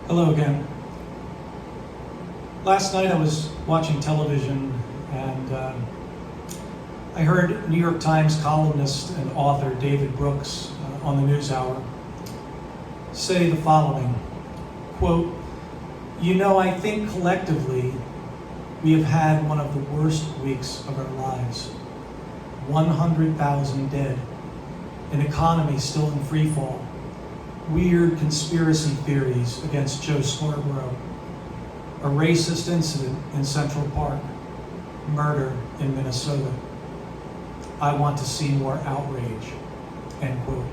Hello again. Last night I was watching television and I heard New York Times columnist and author David Brooks on the NewsHour say the following, quote, I think collectively we have had one of the worst weeks of our lives. 100,000 dead, an economy still in free fall, weird conspiracy theories against Joe Scarborough, a racist incident in Central Park, murder in Minnesota. I want to see more outrage, end quote.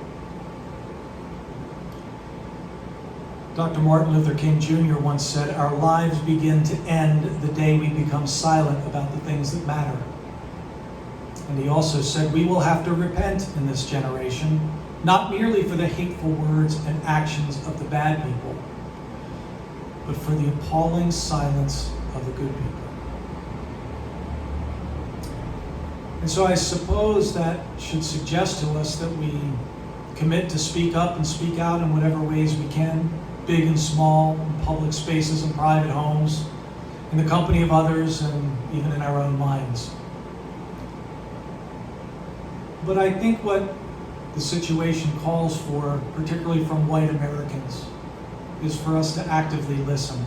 Dr. Martin Luther King Jr. once said, our lives begin to end the day we become silent about the things that matter. And he also said, we will have to repent in this generation, not merely for the hateful words and actions of the bad people, but for the appalling silence of the good people. And so I suppose that should suggest to us that we commit to speak up and speak out in whatever ways we can, big and small, in public spaces and private homes, in the company of others, and even in our own minds. But I think what the situation calls for, particularly from white Americans, is for us to actively listen.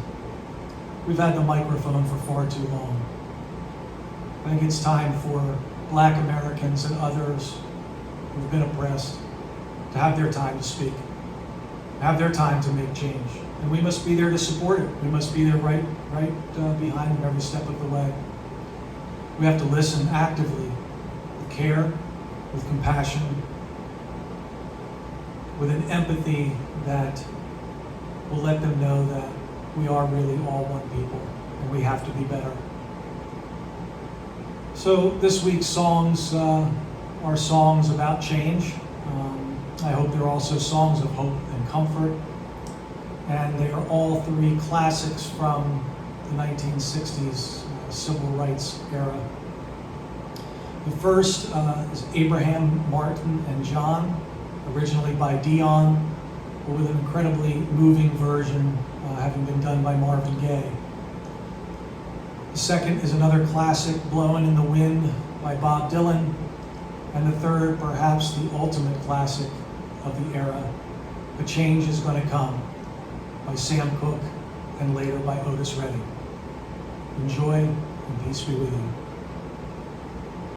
We've had the microphone for far too long. I think it's time for Black Americans and others who've been oppressed to have their time to speak, have their time to make change. And we must be there to support it. We must be there right behind them every step of the way. We have to listen actively, with care, with compassion, with an empathy that will let them know that we are really all one people and we have to be better. So this week's songs are songs about change. I hope they're also songs of hope and comfort. And they are all three classics from the 1960s civil rights era. The first is Abraham, Martin, and John, originally by Dion, but with an incredibly moving version having been done by Marvin Gaye. The second is another classic, Blowin' in the Wind by Bob Dylan. And the third, perhaps the ultimate classic of the era, A Change Is Gonna Come by Sam Cooke and later by Otis Redding. Enjoy and peace be with you.